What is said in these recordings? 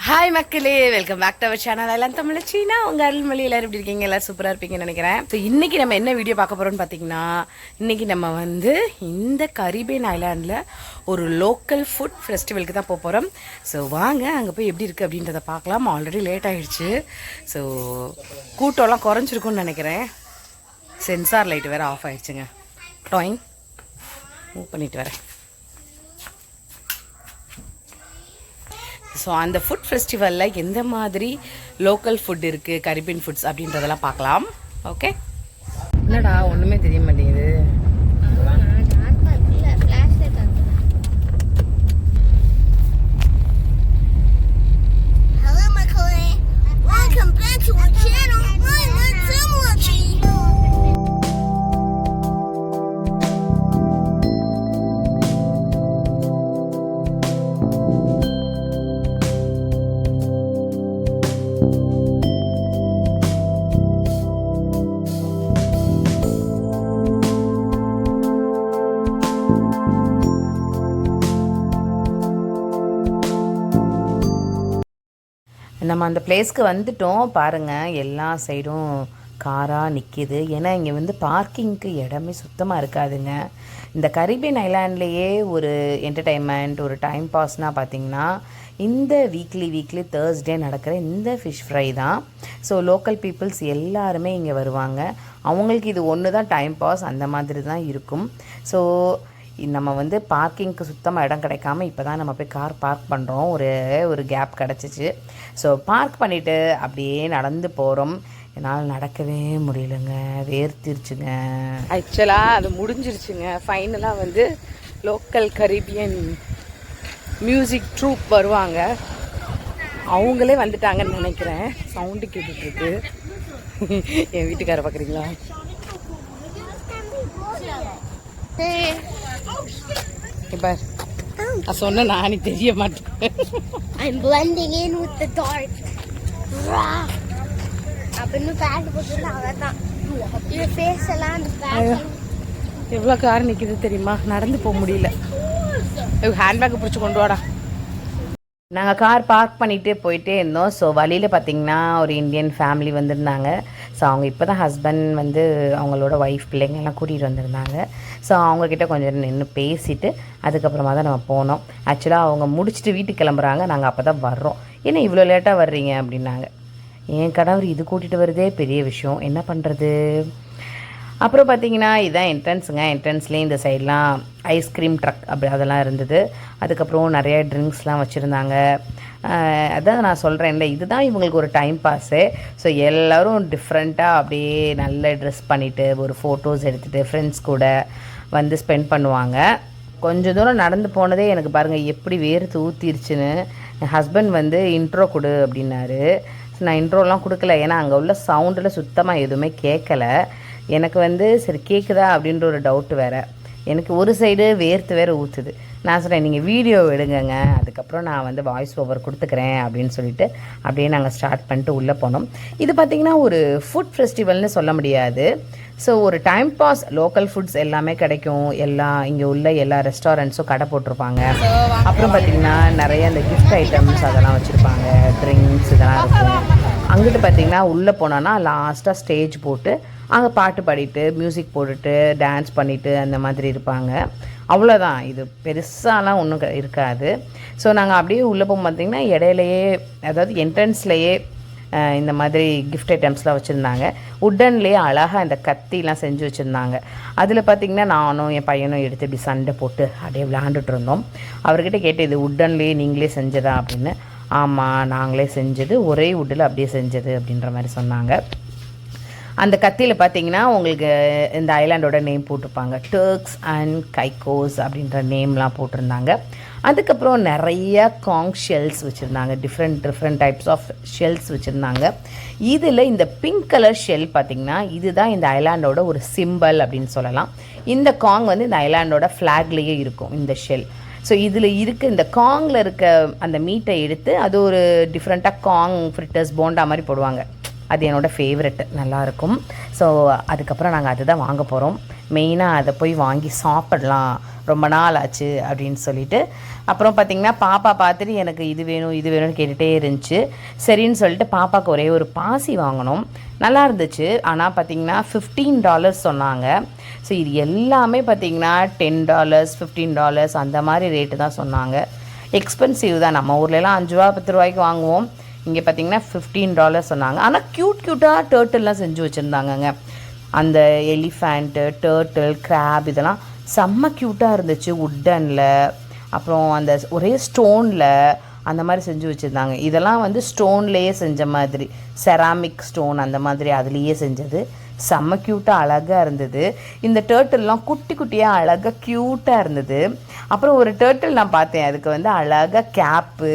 Hi மக்களே, welcome back to our channel. எல்லாம் தமிழ் சீனா உங்கள் அருள்மொழி எல்லாரும் எப்படி இருக்கீங்க? எல்லாம் சூப்பராக இருப்பீங்கன்னு நினைக்கிறேன். ஸோ இன்றைக்கி நம்ம என்ன வீடியோ பார்க்க போகிறோம்னு பார்த்தீங்கன்னா, இன்றைக்கி நம்ம இந்த கரீபியன் ஐலாண்டில் ஒரு லோக்கல் ஃபுட் ஃபெஸ்டிவலுக்கு தான் போக போகிறோம். ஸோ வாங்க அங்கே போய் எப்படி இருக்குது அப்படின்றத பார்க்கலாம். ஆல்ரெடி லேட் ஆகிடுச்சு. ஸோ கூட்டம்லாம் குறைஞ்சிருக்குன்னு நினைக்கிறேன். சென்சார் லைட் வேறு ஆஃப் ஆகிடுச்சுங்க. டாயிங் மூவ் பண்ணிட்டு வரேன். ஸோ அந்த ஃபுட் ஃபெஸ்டிவலில் எந்த மாதிரி லோக்கல் ஃபுட் இருக்குது, கரீபியன் ஃபுட்ஸ் அப்படின்றதெல்லாம் பார்க்கலாம். ஓகே, என்னடா ஒன்றுமே தெரிய மாட்டேங்குது. நம்ம அந்த பிளேஸ்க்கு வந்துட்டோம். பாருங்கள், எல்லா சைடும் காராக நிற்கிது. ஏன்னா இங்கே பார்க்கிங்க்கு இடமே சுத்தமாக இருக்காதுங்க. இந்த கரீபியன் ஐலாண்ட்லேயே ஒரு என்டர்டெயின்மெண்ட், ஒரு டைம் பாஸ்னால் பார்த்திங்கன்னா இந்த வீக்லி தேர்ஸ்டே நடக்கிற இந்த ஃபிஷ் ஃப்ரை தான். ஸோ லோக்கல் பீப்புள்ஸ் எல்லாருமே இங்கே வருவாங்க. அவங்களுக்கு இது ஒன்று தான் டைம் பாஸ், அந்த மாதிரி தான் இருக்கும். ஸோ நம்ம பார்க்கிங்க்கு சுத்தமாக இடம் கிடைக்காம இப்போ தான் நம்ம போய் கார் பார்க் பண்ணுறோம். ஒரு கேப் கிடச்சிச்சு. ஸோ பார்க் பண்ணிவிட்டு அப்படியே நடந்து போகிறோம். என்னால் நடக்கவே முடியலங்க, வேர்த்திருச்சுங்க. ஆக்சுவலாக அது முடிஞ்சிருச்சுங்க. ஃபைனலாக லோக்கல் கரீபியன் மியூசிக் ட்ரூப் வருவாங்க. அவங்களே வந்துட்டாங்கன்னு நினைக்கிறேன். சவுண்டு கேட்டுட்ருக்கு. என் வீட்டுக்கார பார்க்குறீங்களா? பார், நான் சொன்ன நானே தெரிய மாட்டேன். I'm blending in with the dark. அப்பன்னு பேண்ட் போட்டுனா அதான். இந்த ஃபேஸ் எல்லாம் அந்த பேண்ட். எவ்வளோ கார் நிற்கிது தெரியுமா? நடந்து போக முடியல. ஹேண்ட்பேக்கை பிடிச்சி கொண்டு வாடா. நாங்கள் கார் பார்க் பண்ணிகிட்டே போயிட்டே இருந்தோம். ஸோ வழியில் பார்த்திங்கன்னா ஒரு இந்தியன் ஃபேமிலி வந்திருந்தாங்க. ஸோ அவங்க இப்போ தான் ஹஸ்பண்ட் அவங்களோட ஒய்ஃப் பிள்ளைங்கள்லாம் கூட்டிகிட்டு வந்திருந்தாங்க. ஸோ அவங்கக்கிட்ட கொஞ்சம் நின்று பேசிவிட்டு அதுக்கப்புறமா தான் நம்ம போனோம். ஆக்சுவலாக அவங்க முடிச்சுட்டு வீட்டுக்கு கிளம்புறாங்க. நாங்கள் அப்போ தான் வர்றோம். ஏன்னா இவ்வளோ லேட்டாக வர்றீங்க அப்படின்னாங்க. என் கணவர் இது கூட்டிகிட்டு வரதே பெரிய விஷயம், என்ன பண்ணுறது. அப்புறம் பார்த்திங்கன்னா இதுதான் என்ட்ரன்ஸுங்க. என்ட்ரன்ஸ்லேயே இந்த சைட்லாம் ஐஸ்கிரீம் ட்ரக் அப்படி அதெல்லாம் இருந்தது. அதுக்கப்புறம் நிறைய ட்ரிங்க்ஸ்லாம் வச்சுருந்தாங்க. அதான் நான் சொல்கிறேன்ல, இதுதான் இவங்களுக்கு ஒரு டைம் பாஸு. ஸோ எல்லோரும் டிஃப்ரெண்ட்டாக அப்படியே நல்ல ட்ரெஸ் பண்ணிவிட்டு ஒரு ஃபோட்டோஸ் எடுத்துகிட்டு ஃப்ரெண்ட்ஸ் கூட ஸ்பெண்ட் பண்ணுவாங்க. கொஞ்சம் தூரம் நடந்து போனதே எனக்கு பாருங்கள் எப்படி வேர்த்து ஊற்றிருச்சுன்னு. என் ஹஸ்பண்ட் இன்ட்ரோ கொடு அப்படின்னாரு. நான் இன்ட்ரோலாம் கொடுக்கல, ஏன்னா அங்கே உள்ள சவுண்டில் சுத்தமாக எதுவுமே கேட்கலை. எனக்கு சரி கேட்குதா அப்படின்ற ஒரு டவுட்டு வேறு. எனக்கு ஒரு சைடு வேர்த்து வேறு ஊற்றுது. நான் சொல்கிறேன், நீங்கள் வீடியோ எடுங்கங்க, அதுக்கப்புறம் நான் வாய்ஸ் ஓவர் கொடுத்துக்கிறேன் அப்படின்னு சொல்லிட்டு அப்படியே நாங்கள் ஸ்டார்ட் பண்ணிட்டு உள்ளே போனோம். இது பார்த்திங்கன்னா ஒரு ஃபுட் ஃபெஸ்டிவல்னு சொல்ல முடியாது. ஸோ ஒரு டைம் பாஸ், லோக்கல் ஃபுட்ஸ் எல்லாமே கிடைக்கும். இங்கே உள்ள எல்லா ரெஸ்டாரண்ட்ஸும் கடை போட்டிருப்பாங்க. அப்புறம் பார்த்திங்கன்னா நிறைய அந்த கிஃப்ட் ஐட்டம்ஸ் அதெல்லாம் வச்சுருப்பாங்க, ட்ரிங்க்ஸ் இதெல்லாம் இருக்கும். அங்கிட்டு பார்த்திங்கன்னா உள்ளே போனோன்னா லாஸ்ட்டாக ஸ்டேஜ் போட்டு அங்கே பாட்டு பாடிட்டு மியூசிக் போட்டுட்டு டான்ஸ் பண்ணிவிட்டு அந்த மாதிரி இருப்பாங்க. அவ்வளோதான், இது பெருசாலாம் ஒன்றும் இருக்காது. ஸோ நாங்கள் அப்படியே உள்ளே போக பார்த்திங்கன்னா இடையிலையே, அதாவது என்ட்ரன்ஸ்லேயே இந்த மாதிரி கிஃப்ட் ஐட்டம்ஸ்லாம் வச்சுருந்தாங்க. உட்டன்லேயே அழகாக இந்த கத்திலாம் செஞ்சு வச்சுருந்தாங்க. அதில் பார்த்திங்கன்னா நானும் என் பையனும் எடுத்து இப்படி சண்டை போட்டு அப்படியே விளையாண்டுட்டு இருந்தோம். அவர்கிட்ட கேட்டு, இது உட்டன்லேயே நீங்களே செஞ்சதா அப்படின்னு. ஆமாம், நாங்களே செஞ்சது, ஒரே உட்டில் அப்படியே செஞ்சது அப்படின்ற மாதிரி சொன்னாங்க. அந்த கத்தியில் பார்த்தீங்கன்னா உங்களுக்கு இந்த ஐலாண்டோட நேம் போட்டிருப்பாங்க. டர்க்ஸ் அண்ட் கைக்கோஸ் அப்படின்ற நேம்லாம் போட்டிருந்தாங்க. அதுக்கப்புறம் நிறைய காங் ஷெல்ஸ் வச்சுருந்தாங்க. டிஃப்ரெண்ட் டைப்ஸ் ஆஃப் ஷெல்ஸ் வச்சுருந்தாங்க. இதில் இந்த பிங்க் கலர் ஷெல் பார்த்திங்கன்னா இதுதான் இந்த ஐலாண்டோட ஒரு சிம்பல் அப்படின்னு சொல்லலாம். இந்த காங் இந்த ஐலாண்டோட ஃப்ளாக்லேயே இருக்கும் இந்த ஷெல். ஸோ இதில் இந்த காங்கில் இருக்க அந்த மீட்டை எடுத்து அது ஒரு டிஃப்ரெண்ட்டாக காங் ஃப்ரிட்டர்ஸ் போண்டா மாதிரி போடுவாங்க. அது என்னோடய ஃபேவரெட்டு, நல்லாயிருக்கும். ஸோ அதுக்கப்புறம் நாங்கள் அதுதான் வாங்க போகிறோம். மெயினாக அதை போய் வாங்கி சாப்பிடலாம் ரொம்ப நாள் ஆச்சு அப்படின்னு சொல்லிட்டு. அப்புறம் பார்த்திங்கன்னா பாப்பா பார்த்துட்டு எனக்கு இது வேணும் இது வேணும்னு கேட்டுகிட்டே இருந்துச்சு. சரின்னு சொல்லிட்டு பாப்பாவுக்கு ஒரே ஒரு பாசி வாங்கினோம். நல்லா இருந்துச்சு. ஆனால் பார்த்திங்கன்னா $15 சொன்னாங்க. ஸோ இது எல்லாமே பார்த்திங்கன்னா $10 $15 அந்த மாதிரி ரேட்டு தான் சொன்னாங்க. எக்ஸ்பென்சிவ் தான். நம்ம ஊர்லலாம் $5 10 வாங்குவோம். இங்கே பார்த்திங்கன்னா $15 சொன்னாங்க. ஆனால் க்யூட்டாக டர்ட்டில்லாம் செஞ்சு வச்சுருந்தாங்கங்க. அந்த எலிஃபேண்ட்டு, டர்ட்டில், கிராப் இதெல்லாம் செம்ம க்யூட்டாக இருந்துச்சு. உட்டனில், அப்புறம் அந்த ஒரே ஸ்டோனில் அந்த மாதிரி செஞ்சு வச்சுருந்தாங்க. இதெல்லாம் வந்து ஸ்டோன்லேயே செஞ்ச மாதிரி, செராமிக் ஸ்டோன் அந்த மாதிரி அதுலேயே செஞ்சது. செம்ம க்யூட்டாக அழகாக இருந்தது. இந்த டர்ட்டில்லாம் குட்டி குட்டியாக அழகாக க்யூட்டாக இருந்தது. அப்புறம் ஒரு டர்ட்டில் நான் பார்த்தேன். அதுக்கு வந்து அழகாக கேப்பு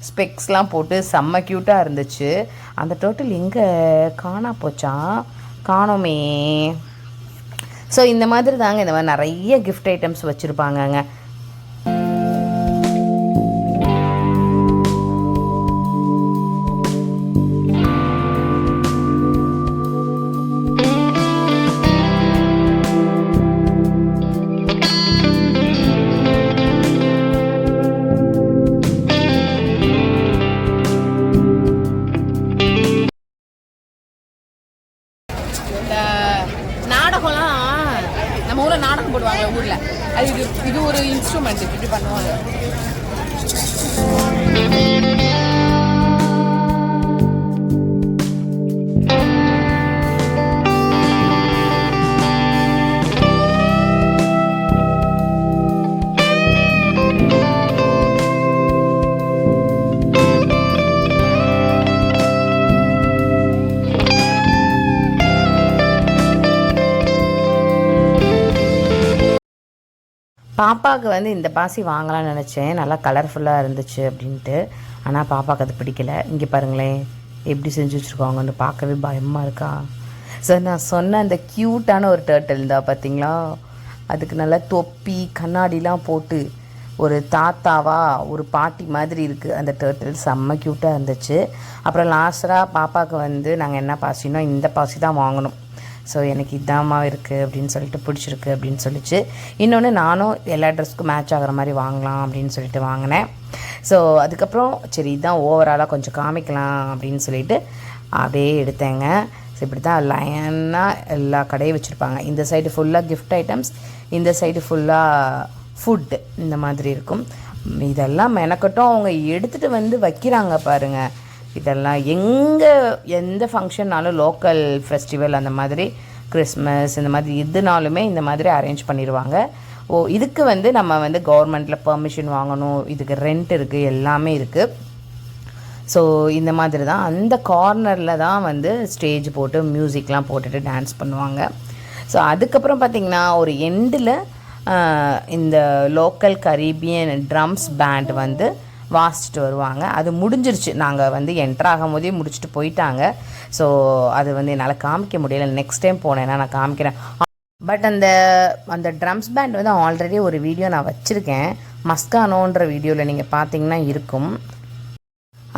ஸ்பெக்ஸ்லாம் போட்டு செம்ம க்யூட்டாக இருந்துச்சு. அந்த டர்ட்டில் எங்கே காணா போச்சா? காணோமே. ஸோ இந்த மாதிரி தாங்க, இந்த மாதிரி நிறைய கிஃப்ட் ஐட்டம்ஸ் வச்சுருப்பாங்கங்க. நாடகம்லாம் நம்ம ஊரில் நாடகம் போடுவாங்க ஊரில். அது இது ஒரு இன்ஸ்ட்ருமெண்ட் இப்படி பண்ணுவாங்க. பாப்பாவுக்கு வந்து இந்த பாசி வாங்கலாம்னு நினச்சேன். நல்லா கலர்ஃபுல்லாக இருந்துச்சு அப்படின்ட்டு. ஆனால் பாப்பாவுக்கு அது பிடிக்கல. இங்கே பாருங்களேன் எப்படி செஞ்சு வச்சுருக்காங்கன்னு, பார்க்கவே பயமாக இருக்கா. ஸோ நான் சொன்ன அந்த க்யூட்டான ஒரு டர்ட்டில் இருந்தா பார்த்தீங்களா, அதுக்கு நல்லா தொப்பி கண்ணாடிலாம் போட்டு ஒரு தாத்தாவா ஒரு பாட்டி மாதிரி இருக்குது அந்த டர்ட்டில். செம்ம க்யூட்டாக இருந்துச்சு. அப்புறம் லாஸ்ட்டாக பாப்பாவுக்கு வந்து நாங்கள் என்ன பாசினோ இந்த பாசி தான் வாங்கினோம். ஸோ எனக்கு இதாம்மா இருக்குது அப்படின்னு சொல்லிட்டு பிடிச்சிருக்கு அப்படின்னு சொல்லிச்சு. இன்னொன்று நானும் எல்லா ட்ரெஸ்க்கும் மேட்ச் ஆகிற மாதிரி வாங்கலாம் அப்படின்னு சொல்லிட்டு வாங்கினேன். ஸோ அதுக்கப்புறம் சரி இதுதான் ஓவராலாக கொஞ்சம் காமிக்கலாம் அப்படின்னு சொல்லிட்டு அப்படியே எடுத்தேங்க. ஸோ இப்படி தான் லைனாக எல்லா கடையும் வச்சுருப்பாங்க. இந்த சைடு ஃபுல்லாக கிஃப்ட் ஐட்டம்ஸ், இந்த சைடு ஃபுல்லாக ஃபுட்டு இந்த மாதிரி இருக்கும். இதெல்லாம் மெனக்கட்டும் அவங்க எடுத்துகிட்டு வந்து வைக்கிறாங்க பாருங்கள். இதெல்லாம் எந்த ஃபங்க்ஷன்னாலும், லோக்கல் ஃபெஸ்டிவல் அந்த மாதிரி, கிறிஸ்மஸ் இந்த மாதிரி எதுனாலுமே இந்த மாதிரி அரேஞ்ச் பண்ணிடுவாங்க. இதுக்கு வந்து நம்ம வந்து கவர்மெண்ட்டில் பெர்மிஷன் வாங்கணும். இதுக்கு ரெண்ட் இருக்குது, எல்லாமே இருக்குது. ஸோ இந்த மாதிரி தான் அந்த கார்னரில் தான் வந்து ஸ்டேஜ் போட்டு மியூசிக்லாம் போட்டுட்டு டான்ஸ் பண்ணுவாங்க. ஸோ அதுக்கப்புறம் பார்த்திங்கன்னா ஒரு எண்டில் இந்த லோக்கல் கரீபியன் ட்ரம்ஸ் பேண்ட் வந்து வாசிச்சுட்டு வருவாங்க. அது முடிஞ்சிருச்சு. நாங்கள் வந்து என்ட்ரு ஆகும் போதே முடிச்சுட்டு போயிட்டாங்க. ஸோ அது வந்து என்னால் காமிக்க முடியலை. நெக்ஸ்ட் டைம் போனேன்னா நான் காமிக்கிறேன். பட் அந்த ட்ரம்ஸ் பேண்ட் வந்து ஆல்ரெடி ஒரு வீடியோ நான் வச்சுருக்கேன். மஸ்கானோன்ற வீடியோவில் நீங்கள் பார்த்தீங்கன்னா இருக்கும்.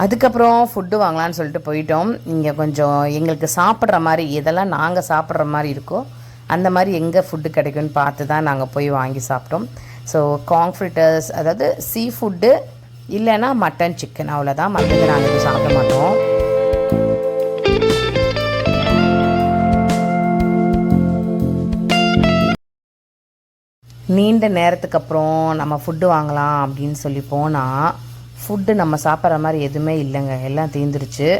அதுக்கப்புறம் ஃபுட்டு வாங்கலான்னு சொல்லிட்டு போயிட்டோம். இங்கே கொஞ்சம் எங்களுக்கு சாப்பிட்ற மாதிரி எதெல்லாம் நாங்கள் சாப்பிட்ற மாதிரி இருக்கோ அந்த மாதிரி எங்கே ஃபுட்டு கிடைக்கும்னு பார்த்து தான் நாங்கள் போய் வாங்கி சாப்பிட்டோம். ஸோ காங்ஃப்ரிட்டர்ஸ், அதாவது சீ ஃபுட்டு இல்லைன்னா மட்டன் சிக்கன், அவ்வளோதான். மற்றது நாங்கள் எதுவும் சாப்பிட மாட்டோம். நீண்ட நேரத்துக்கு அப்புறம் நம்ம ஃபுட்டு வாங்கலாம் அப்படின்னு சொல்லி போனால் ஃபுட்டு நம்ம சாப்பிட்ற மாதிரி எதுவுமே இல்லைங்க. எல்லாம் தீர்ந்துருச்சு.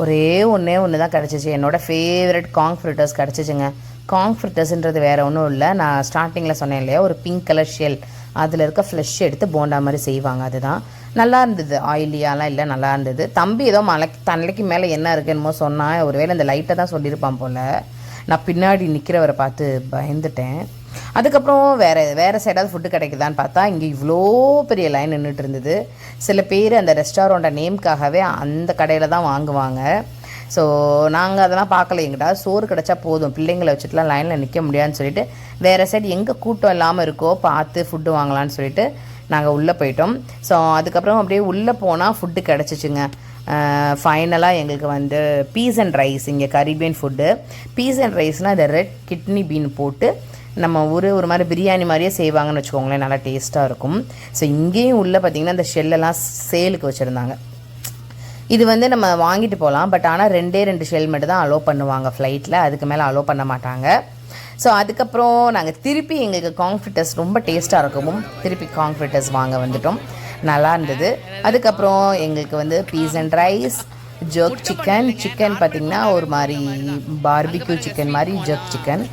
ஒரே ஒன்று தான் கிடச்சிச்சு. என்னோடய ஃபேவரட் காங்ஃப்ரிட்டர்ஸ் கிடச்சிச்சுங்க. காங்ஃப்ரிட்டர்ஸ்ன்றது வேறு ஒன்றும் இல்லை. நான் ஸ்டார்டிங்கில் சொன்னேன் இல்லையா, ஒரு பிங்க் கலர் ஷெல், அதில் இருக்க ஃப்ளஷ் எடுத்து போண்டா மாதிரி செய்வாங்க. அதுதான் நல்லா இருந்தது. ஆயிலியாலாம் இல்லை, நல்லா இருந்தது. தம்பி ஏதோ தலைக்கு மேலே என்ன இருக்குன்னு சொன்னால், ஒருவேளை இந்த லைட்டை தான் சொல்லியிருப்பான் போல். நான் பின்னாடி நிற்கிறவரை பார்த்து பயந்துட்டேன். அதுக்கப்புறம் வேறு சைடாவது ஃபுட்டு கிடைக்குதான்னு பார்த்தா இங்கே இவ்வளோ பெரிய லைன் நின்றுட்டு இருந்தது. சில பேர் அந்த ரெஸ்டாரண்ட்டை நேம்க்காகவே அந்த கடையில் தான் வாங்குவாங்க. ஸோ நாங்கள் அதெல்லாம் பார்க்கல. எங்கிட்ட சோறு கிடச்சா போதும், பிள்ளைங்களை வச்சுட்டுலாம் லைனில் நிற்க முடியாதுன்னு சொல்லிட்டு வேறு சைடு எங்கே கூட்டம் இல்லாமல் இருக்கோ பார்த்து ஃபுட்டு வாங்கலான்னு சொல்லிட்டு நாங்கள் உள்ளே போயிட்டோம். ஸோ அதுக்கப்புறம் அப்படியே உள்ளே போனால் ஃபுட்டு கிடச்சிச்சுங்க. ஃபைனலாக எங்களுக்கு வந்து பீஸ் அண்ட் ரைஸ், இங்கே கரீபியன் ஃபுட்டு. பீஸ் அண்ட் ரைஸ்னால் இந்த ரெட் கிட்னி பீன் போட்டு நம்ம ஒரு மாதிரி பிரியாணி மாதிரியே செய்வாங்கன்னு வச்சுக்கோங்களேன், நல்லா டேஸ்ட்டாக இருக்கும். ஸோ இங்கேயும் உள்ளே பார்த்திங்கன்னா இந்த ஷெல்லெல்லாம் சேலுக்கு வச்சுருந்தாங்க. இது வந்து நம்ம வாங்கிட்டு போகலாம், பட் ஆனால் 2 ஷெல் மட்டும் தான் அலோவ் பண்ணுவாங்க ஃப்ளைட்டில், அதுக்கு மேலே அலோவ் பண்ண மாட்டாங்க. ஸோ அதுக்கப்புறம் நாங்கள் திருப்பி எங்களுக்கு காங்ஃபிட்டர்ஸ் ரொம்ப டேஸ்ட்டாக இருக்கவும் திருப்பி காங்ஃபிட்டர்ஸ் வாங்க வந்துட்டோம். நல்லா இருந்தது. அதுக்கப்புறம் எங்களுக்கு வந்து peas and rice, jerk chicken பார்த்திங்கன்னா ஒரு மாதிரி பார்பிக்யூ சிக்கன் மாதிரி ஜர்க் சிக்கன்,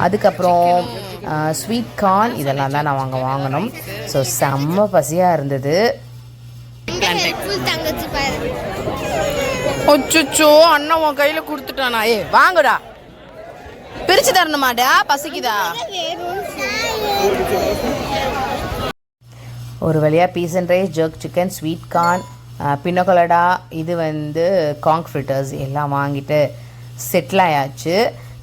அதுக்கப்புறம் ஸ்வீட் கார்ன், இதெல்லாம் தான் நான் வாங்கினோம். ஸோ செம்ம பசியாக இருந்தது. அச்சோ, அண்ணன் உன் கையில் கொடுத்துட்டானா? வாங்கடா, பிரிச்சு தரணுமாடா, பசிக்குதா? ஒரு வழியாக peas and rice, jerk chicken, sweet corn, பின்னோகலடா, இது வந்து காங்க் ஃப்ரிட்டர்ஸ் எல்லாம் வாங்கிட்டு செட்டில் ஆயாச்சு.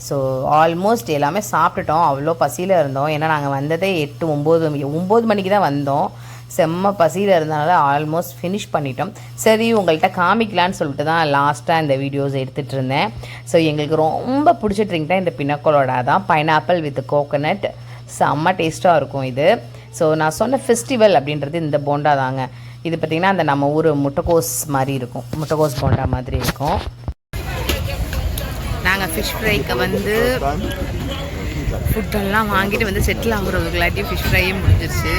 ஸோ ஆல்மோஸ்ட் எல்லாமே சாப்பிட்டுட்டோம். அவ்வளோ பசியில் இருந்தோம். ஏன்னா நாங்கள் வந்ததே 8-9 மணிக்கு தான் வந்தோம். செம்ம பசியில் இருந்தனால ஆல்மோஸ்ட் ஃபினிஷ் பண்ணிட்டோம். சரி, உங்கள்கிட்ட காமிக்கலான்னு சொல்லிட்டு தான் லாஸ்ட்டாக இந்த வீடியோஸ் எடுத்துகிட்டு இருந்தேன். ஸோ எங்களுக்கு ரொம்ப பிடிச்ச ட்ரிங்க் தான் இந்த பின்னோகலடா தான், பைனாப்பிள் வித் கோகோனட். செம்ம டேஸ்ட்டாக இருக்கும் இது. ஸோ நான் சொன்ன ஃபெஸ்டிவல் அப்படின்றது இந்த போண்டா தாங்க. இது பார்த்திங்கன்னா அந்த நம்ம ஊர் முட்டைக்கோஸ் மாதிரி இருக்கும், முட்டைக்கோஸ் போண்டா மாதிரி இருக்கும். நாங்கள் ஃபிஷ் ஃப்ரைக்கு வந்து ஃபுட்டெல்லாம் வாங்கிட்டு வந்து செட்டில் ஆகுறதுக்குள்ளாட்டி ஃபிஷ் ஃப்ரையே முடிஞ்சிருச்சு.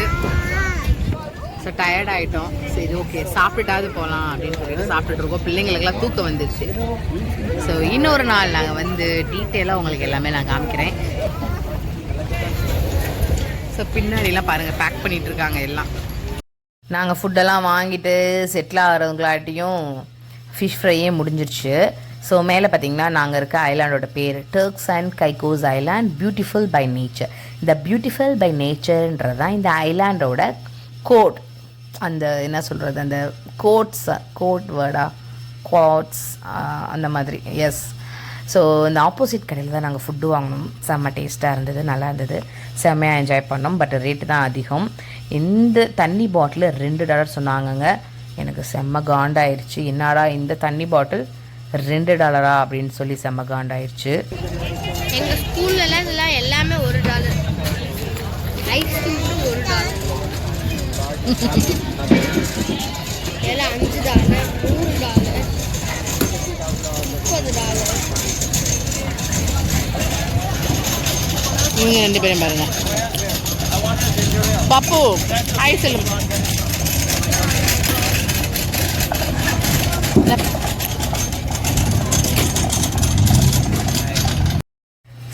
ஸோ டயர்ட் ஆகிட்டோம். சரி, ஓகே, சாப்பிட்டுட்டாவது போகலாம் அப்படின்னு சொல்லிட்டு சாப்பிட்டுட்ருக்கோம். பிள்ளைங்களுக்கெல்லாம் தூக்கம் வந்துருச்சு. ஸோ இன்னொரு நாள் நாங்கள் வந்து டீட்டெயிலாக உங்களுக்கு எல்லாமே நான் காமிக்கிறேன். ஸோ பின்னாடிலாம் பாருங்கள், பேக் பண்ணிகிட்ருக்காங்க எல்லாம். நாங்கள் ஃபுட்டெல்லாம் வாங்கிட்டு செட்டில் ஆகிறவங்களாட்டியும் ஃபிஷ் ஃப்ரையே முடிஞ்சிருச்சு. ஸோ மேலே பார்த்திங்கன்னா நாங்கள் இருக்க ஐலாண்டோட பேர் Turks and Caicos island, beautiful by nature. இந்த பியூட்டிஃபுல் பை நேச்சர்ன்றது தான் இந்த ஐலாண்டோட கோட். அந்த என்ன சொல்கிறது, அந்த கோட் வேர்டா, குவாட்ஸ் அந்த மாதிரி. எஸ். ஸோ இந்த ஆப்போசிட் கடையில் தான் நாங்கள் ஃபுட்டு வாங்கினோம். செம்ம டேஸ்ட்டாக இருந்தது, நல்லா இருந்தது, செம்மையாக என்ஜாய் பண்ணோம். பட் ரேட்டு தான் அதிகம். இந்த தண்ணி பாட்டில் $2 சொன்னாங்கங்க. எனக்கு செம்ம காண்டாயிடுச்சு. என்னடா இந்த தண்ணி பாட்டில் $2 அப்படின்னு சொல்லி செம்ம காண்டாயிடுச்சு. எங்கள் ஸ்கூல்லலாம் இதெல்லாம் எல்லாமே $1. ஐஸ்கிரீம் $1, எல்லாம் $5, $100, $30. இவங்க 2 பேரும் பாருங்க. பப்பு ஹாய் சொல்லுங்க.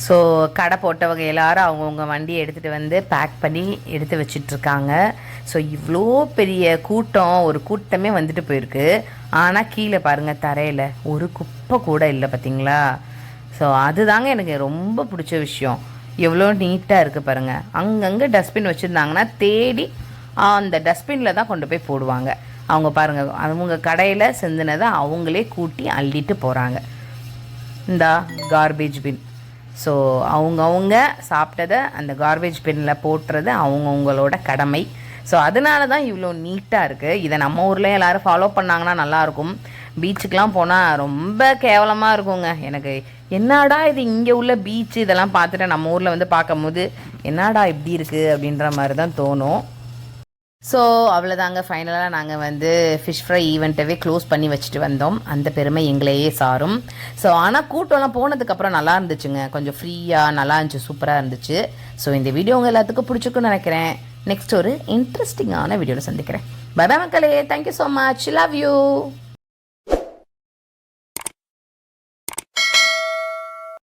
ஸோ கடை போட்டவங்க எல்லோரும் அவங்கவுங்க வண்டியை எடுத்துகிட்டு வந்து பேக் பண்ணி எடுத்து வச்சிட்ருக்காங்க. ஸோ இவ்வளோ பெரிய கூட்டம், ஒரு கூட்டமே வந்துட்டு போயிருக்கு. ஆனால் கீழே பாருங்கள், தரையில் ஒரு குப்பை கூட இல்லை, பார்த்தீங்களா? ஸோ அதுதாங்க எனக்கு ரொம்ப பிடிச்ச விஷயம். எவ்வளோ நீட்டாக இருக்குது பாருங்கள். அங்கங்கே டஸ்ட்பின் வச்சுருந்தாங்கன்னா தேடி அந்த டஸ்ட்பினில் தான் கொண்டு போய் போடுவாங்க. அவங்க பாருங்கள், அவங்க கடையில் செஞ்சினதை அவங்களே கூட்டி அள்ளிட்டு போகிறாங்க. இந்த கார்பேஜ் பின். ஸோ அவங்கவுங்க சாப்பிட்டதை அந்த கார்பேஜ் பின்னில் போட்டுறது அவங்கவுங்களோட கடமை. ஸோ அதனால தான் இவ்வளோ நீட்டாக இருக்குது. இதை நம்ம ஊரில் எல்லோரும் ஃபாலோ பண்ணாங்கன்னா நல்லாயிருக்கும். பீச்சுக்கெலாம் போனால் ரொம்ப கேவலமாக இருக்குங்க. எனக்கு என்னடா இது இங்கே உள்ள பீச்சு இதெல்லாம் பார்த்துட்டு நம்ம ஊரில் வந்து பார்க்கும்போது என்னடா இப்படி இருக்குது அப்படின்ற மாதிரி தான் தோணும். ஸோ அவ்வளோதாங்க, ஃபைனலாக நாங்கள் வந்து ஃபிஷ் ஃப்ரை ஈவெண்ட்டவே க்ளோஸ் பண்ணி வச்சுட்டு வந்தோம். அந்த பெருமை எங்களையே சாரும். ஸோ ஆனால் கூட்டம்லாம் போனதுக்கப்புறம் நல்லா இருந்துச்சுங்க, கொஞ்சம் ஃப்ரீயாக நல்லா இருந்துச்சு, சூப்பராக இருந்துச்சு. ஸோ இந்த வீடியோ உங்கள் எல்லாத்துக்கும் பிடிச்சிக்குன்னு நினைக்கிறேன். நெக்ஸ்ட் ஒரு இன்ட்ரெஸ்டிங்கான வீடியோவில் சந்திக்கிறேன். பை பை மக்களே, thank you so much, love you.